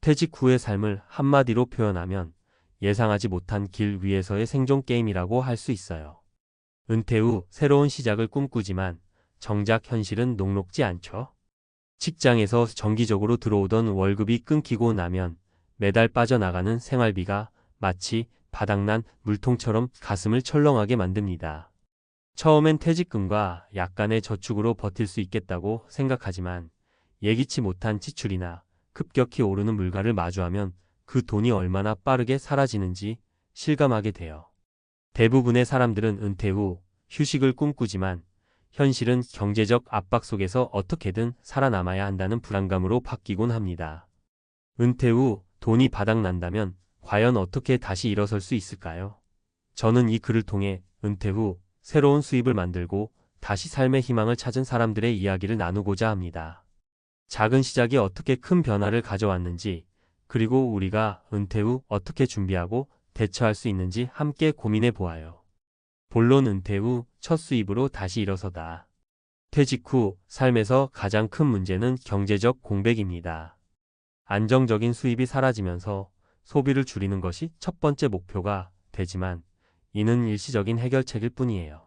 퇴직 후의 삶을 한마디로 표현하면 예상하지 못한 길 위에서의 생존 게임이라고 할 수 있어요. 은퇴 후 새로운 시작을 꿈꾸지만 정작 현실은 녹록지 않죠. 직장에서 정기적으로 들어오던 월급이 끊기고 나면 매달 빠져나가는 생활비가 마치 바닥난 물통처럼 가슴을 철렁하게 만듭니다. 처음엔 퇴직금과 약간의 저축으로 버틸 수 있겠다고 생각하지만 예기치 못한 지출이나 급격히 오르는 물가를 마주하면 그 돈이 얼마나 빠르게 사라지는지 실감하게 돼요. 대부분의 사람들은 은퇴 후 휴식을 꿈꾸지만 현실은 경제적 압박 속에서 어떻게든 살아남아야 한다는 불안감으로 바뀌곤 합니다. 은퇴 후 돈이 바닥난다면 과연 어떻게 다시 일어설 수 있을까요? 저는 이 글을 통해 은퇴 후 새로운 수입을 만들고 다시 삶의 희망을 찾은 사람들의 이야기를 나누고자 합니다. 작은 시작이 어떻게 큰 변화를 가져왔는지, 그리고 우리가 은퇴 후 어떻게 준비하고 대처할 수 있는지 함께 고민해 보아요. 본론 은퇴 후 첫 수입으로 다시 일어서다. 퇴직 후 삶에서 가장 큰 문제는 경제적 공백입니다. 안정적인 수입이 사라지면서 소비를 줄이는 것이 첫 번째 목표가 되지만 이는 일시적인 해결책일 뿐이에요.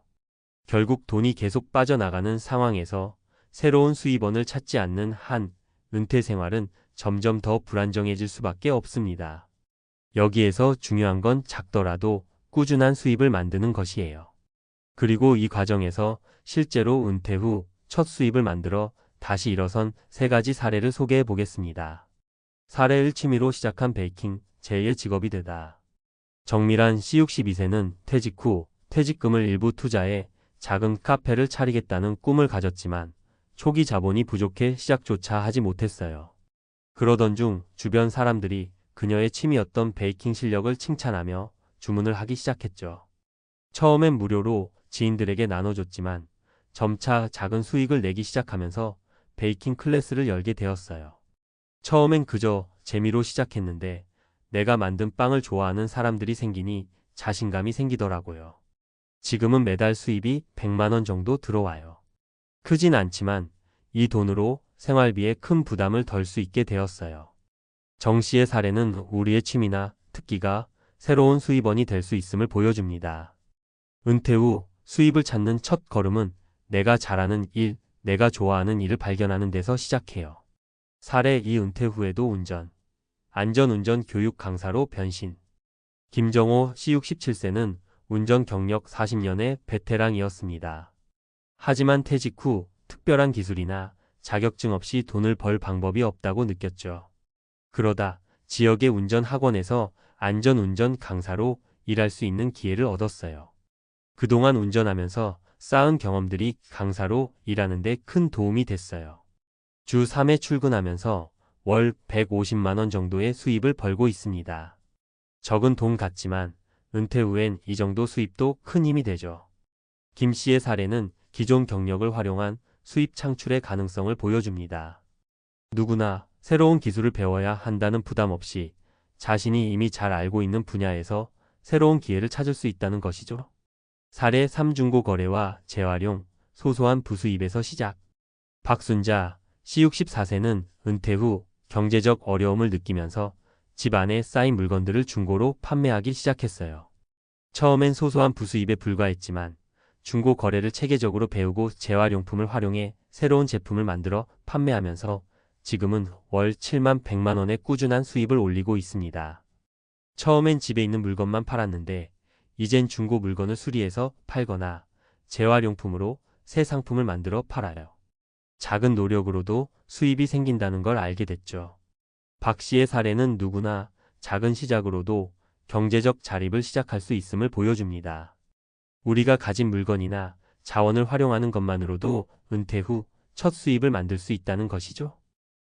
결국 돈이 계속 빠져나가는 상황에서 새로운 수입원을 찾지 않는 한 은퇴 생활은 점점 더 불안정해질 수밖에 없습니다. 여기에서 중요한 건 작더라도 꾸준한 수입을 만드는 것이에요. 그리고 이 과정에서 실제로 은퇴 후 첫 수입을 만들어 다시 일어선 세 가지 사례를 소개해 보겠습니다. 사례 1, 취미로 시작한 베이킹, 제2의 직업이 되다. 정밀한 C62세는 퇴직 후 퇴직금을 일부 투자해 작은 카페를 차리겠다는 꿈을 가졌지만 초기 자본이 부족해 시작조차 하지 못했어요. 그러던 중 주변 사람들이 그녀의 취미였던 베이킹 실력을 칭찬하며 주문을 하기 시작했죠. 처음엔 무료로 지인들에게 나눠줬지만 점차 작은 수익을 내기 시작하면서 베이킹 클래스를 열게 되었어요. 처음엔 그저 재미로 시작했는데 내가 만든 빵을 좋아하는 사람들이 생기니 자신감이 생기더라고요. 지금은 매달 수입이 100만 원 정도 들어와요. 크진 않지만 이 돈으로 생활비에 큰 부담을 덜 수 있게 되었어요. 정 씨의 사례는 우리의 취미나 특기가 새로운 수입원이 될 수 있음을 보여줍니다. 은퇴 후 수입을 찾는 첫 걸음은 내가 잘하는 일, 내가 좋아하는 일을 발견하는 데서 시작해요. 사례 2, 은퇴 후에도 운전. 안전운전 교육 강사로 변신. 김정호 C67세는 운전 경력 40년의 베테랑이었습니다. 하지만 퇴직 후 특별한 기술이나 자격증 없이 돈을 벌 방법이 없다고 느꼈죠. 그러다 지역의 운전학원에서 안전운전 강사로 일할 수 있는 기회를 얻었어요. 그동안 운전하면서 쌓은 경험들이 강사로 일하는데 큰 도움이 됐어요. 주 3회 출근하면서 월 150만 원 정도의 수입을 벌고 있습니다. 적은 돈 같지만 은퇴 후엔 이 정도 수입도 큰 힘이 되죠. 김 씨의 사례는 기존 경력을 활용한 수입 창출의 가능성을 보여줍니다. 누구나 새로운 기술을 배워야 한다는 부담 없이 자신이 이미 잘 알고 있는 분야에서 새로운 기회를 찾을 수 있다는 것이죠. 사례 3, 중고 거래와 재활용, 소소한 부수입에서 시작. 박순자, C64세는 은퇴 후 경제적 어려움을 느끼면서 집 안에 쌓인 물건들을 중고로 판매하기 시작했어요. 처음엔 소소한 부수입에 불과했지만 중고 거래를 체계적으로 배우고 재활용품을 활용해 새로운 제품을 만들어 판매하면서 지금은 월 7만 100만 원의 꾸준한 수입을 올리고 있습니다. 처음엔 집에 있는 물건만 팔았는데 이젠 중고 물건을 수리해서 팔거나 재활용품으로 새 상품을 만들어 팔아요. 작은 노력으로도 수입이 생긴다는 걸 알게 됐죠. 박 씨의 사례는 누구나 작은 시작으로도 경제적 자립을 시작할 수 있음을 보여줍니다. 우리가 가진 물건이나 자원을 활용하는 것만으로도 은퇴 후 첫 수입을 만들 수 있다는 것이죠.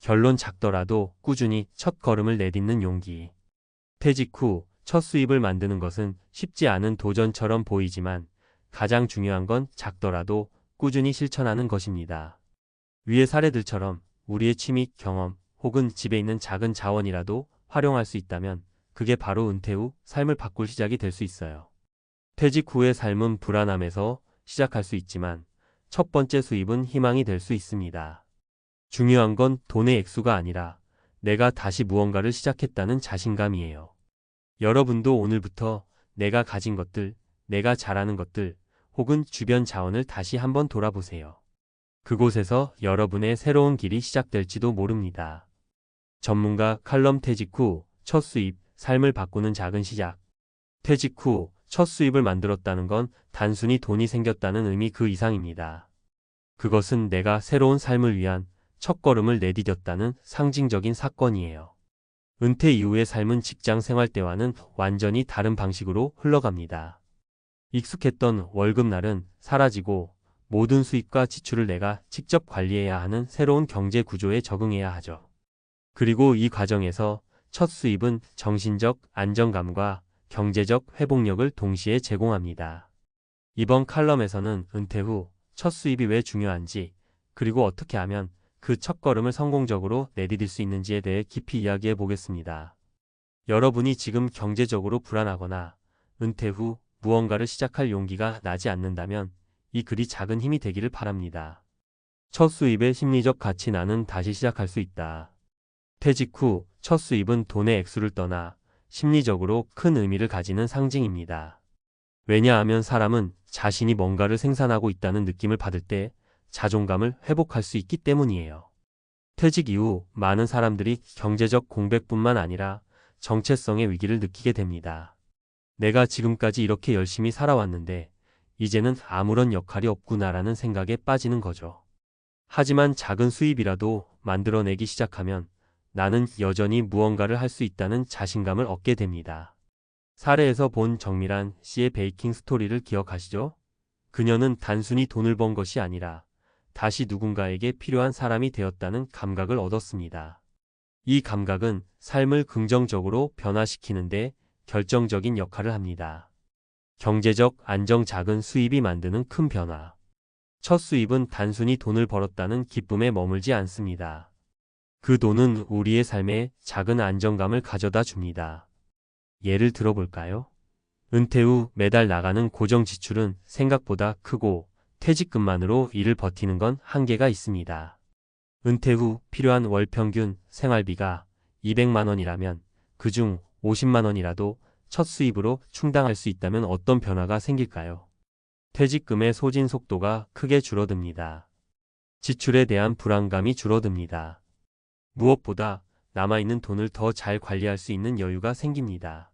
결론 작더라도 꾸준히 첫 걸음을 내딛는 용기. 퇴직 후 첫 수입을 만드는 것은 쉽지 않은 도전처럼 보이지만 가장 중요한 건 작더라도 꾸준히 실천하는 것입니다. 위의 사례들처럼 우리의 취미, 경험 혹은 집에 있는 작은 자원이라도 활용할 수 있다면 그게 바로 은퇴 후 삶을 바꿀 시작이 될 수 있어요. 퇴직 후의 삶은 불안함에서 시작할 수 있지만 첫 번째 수입은 희망이 될 수 있습니다. 중요한 건 돈의 액수가 아니라 내가 다시 무언가를 시작했다는 자신감이에요. 여러분도 오늘부터 내가 가진 것들, 내가 잘하는 것들, 혹은 주변 자원을 다시 한번 돌아보세요. 그곳에서 여러분의 새로운 길이 시작될지도 모릅니다. 전문가 칼럼 퇴직 후 첫 수입, 삶을 바꾸는 작은 시작. 퇴직 후 첫 수입을 만들었다는 건 단순히 돈이 생겼다는 의미 그 이상입니다. 그것은 내가 새로운 삶을 위한 첫걸음을 내디뎠다는 상징적인 사건이에요. 은퇴 이후의 삶은 직장 생활 때와는 완전히 다른 방식으로 흘러갑니다. 익숙했던 월급날은 사라지고 모든 수입과 지출을 내가 직접 관리해야 하는 새로운 경제 구조에 적응해야 하죠. 그리고 이 과정에서 첫 수입은 정신적 안정감과 경제적 회복력을 동시에 제공합니다. 이번 칼럼에서는 은퇴 후 첫 수입이 왜 중요한지, 그리고 어떻게 하면 그 첫걸음을 성공적으로 내디딜 수 있는지에 대해 깊이 이야기해 보겠습니다. 여러분이 지금 경제적으로 불안하거나 은퇴 후 무언가를 시작할 용기가 나지 않는다면 이 글이 작은 힘이 되기를 바랍니다. 첫 수입의 심리적 가치. 나는 다시 시작할 수 있다. 퇴직 후 첫 수입은 돈의 액수를 떠나 심리적으로 큰 의미를 가지는 상징입니다. 왜냐하면 사람은 자신이 뭔가를 생산하고 있다는 느낌을 받을 때 자존감을 회복할 수 있기 때문이에요. 퇴직 이후 많은 사람들이 경제적 공백뿐만 아니라 정체성의 위기를 느끼게 됩니다. 내가 지금까지 이렇게 열심히 살아왔는데 이제는 아무런 역할이 없구나라는 생각에 빠지는 거죠. 하지만 작은 수입이라도 만들어내기 시작하면 나는 여전히 무언가를 할 수 있다는 자신감을 얻게 됩니다. 사례에서 본 정미란 씨의 베이킹 스토리를 기억하시죠? 그녀는 단순히 돈을 번 것이 아니라 다시 누군가에게 필요한 사람이 되었다는 감각을 얻었습니다. 이 감각은 삶을 긍정적으로 변화시키는데 결정적인 역할을 합니다. 경제적 안정. 작은 수입이 만드는 큰 변화. 첫 수입은 단순히 돈을 벌었다는 기쁨에 머물지 않습니다. 그 돈은 우리의 삶에 작은 안정감을 가져다 줍니다. 예를 들어볼까요? 은퇴 후 매달 나가는 고정 지출은 생각보다 크고 퇴직금만으로 일을 버티는 건 한계가 있습니다. 은퇴 후 필요한 월 평균 생활비가 200만 원이라면 그중 50만 원이라도 첫 수입으로 충당할 수 있다면 어떤 변화가 생길까요? 퇴직금의 소진 속도가 크게 줄어듭니다. 지출에 대한 불안감이 줄어듭니다. 무엇보다 남아있는 돈을 더 잘 관리할 수 있는 여유가 생깁니다.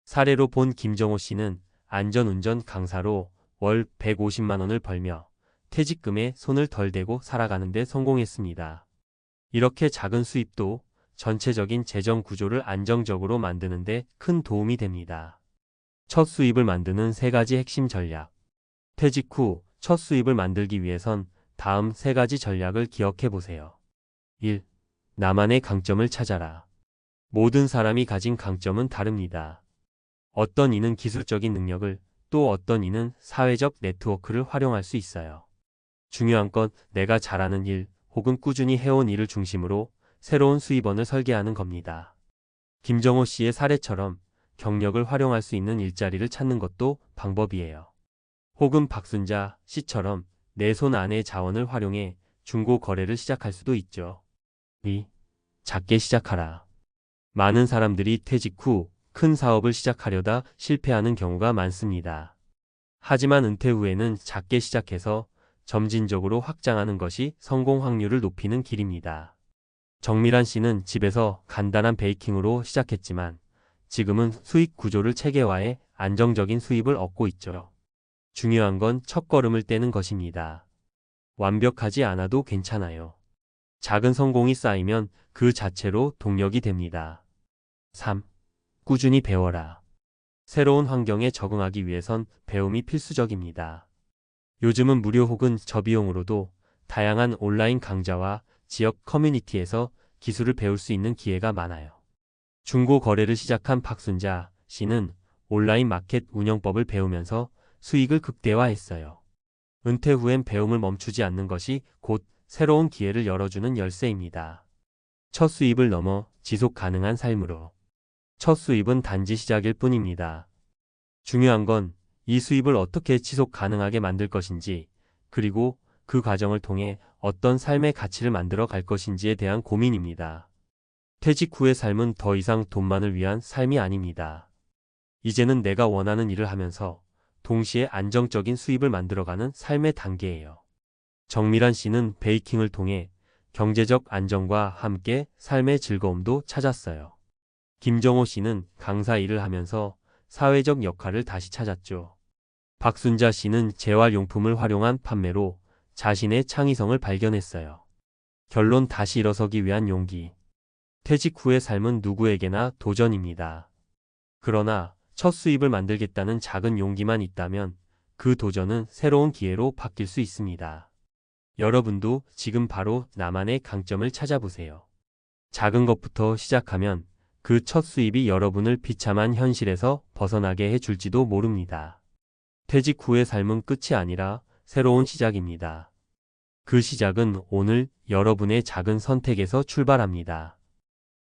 사례로 본 김정호 씨는 안전운전 강사로 월 150만 원을 벌며 퇴직금에 손을 덜 대고 살아가는 데 성공했습니다. 이렇게 작은 수입도 전체적인 재정 구조를 안정적으로 만드는 데 큰 도움이 됩니다. 첫 수입을 만드는 3가지 핵심 전략. 퇴직 후 첫 수입을 만들기 위해선 다음 3가지 전략을 기억해 보세요. 1. 나만의 강점을 찾아라. 모든 사람이 가진 강점은 다릅니다. 어떤 이는 기술적인 능력을, 또 어떤 이는 사회적 네트워크를 활용할 수 있어요. 중요한 건 내가 잘하는 일 혹은 꾸준히 해온 일을 중심으로 새로운 수입원을 설계하는 겁니다. 김정호 씨의 사례처럼 경력을 활용할 수 있는 일자리를 찾는 것도 방법이에요. 혹은 박순자 씨처럼 내 손 안의 자원을 활용해 중고 거래를 시작할 수도 있죠. 2. 작게 시작하라. 많은 사람들이 퇴직 후 큰 사업을 시작하려다 실패하는 경우가 많습니다. 하지만 은퇴 후에는 작게 시작해서 점진적으로 확장하는 것이 성공 확률을 높이는 길입니다. 정미란 씨는 집에서 간단한 베이킹으로 시작했지만 지금은 수익 구조를 체계화해 안정적인 수입을 얻고 있죠. 중요한 건 첫걸음을 떼는 것입니다. 완벽하지 않아도 괜찮아요. 작은 성공이 쌓이면 그 자체로 동력이 됩니다. 3. 꾸준히 배워라. 새로운 환경에 적응하기 위해선 배움이 필수적입니다. 요즘은 무료 혹은 저비용으로도 다양한 온라인 강좌와 지역 커뮤니티에서 기술을 배울 수 있는 기회가 많아요. 중고 거래를 시작한 박순자 씨는 온라인 마켓 운영법을 배우면서 수익을 극대화했어요. 은퇴 후엔 배움을 멈추지 않는 것이 곧 새로운 기회를 열어주는 열쇠입니다. 첫 수입을 넘어 지속 가능한 삶으로. 첫 수입은 단지 시작일 뿐입니다. 중요한 건 이 수입을 어떻게 지속 가능하게 만들 것인지, 그리고 그 과정을 통해 어떤 삶의 가치를 만들어 갈 것인지에 대한 고민입니다. 퇴직 후의 삶은 더 이상 돈만을 위한 삶이 아닙니다. 이제는 내가 원하는 일을 하면서 동시에 안정적인 수입을 만들어가는 삶의 단계예요. 정미란 씨는 베이킹을 통해 경제적 안정과 함께 삶의 즐거움도 찾았어요. 김정호 씨는 강사 일을 하면서 사회적 역할을 다시 찾았죠. 박순자 씨는 재활용품을 활용한 판매로 자신의 창의성을 발견했어요. 결론 다시 일어서기 위한 용기. 퇴직 후의 삶은 누구에게나 도전입니다. 그러나 첫 수입을 만들겠다는 작은 용기만 있다면 그 도전은 새로운 기회로 바뀔 수 있습니다. 여러분도 지금 바로 나만의 강점을 찾아보세요. 작은 것부터 시작하면 그 첫 수입이 여러분을 비참한 현실에서 벗어나게 해줄지도 모릅니다. 퇴직 후의 삶은 끝이 아니라 새로운 시작입니다. 그 시작은 오늘 여러분의 작은 선택에서 출발합니다.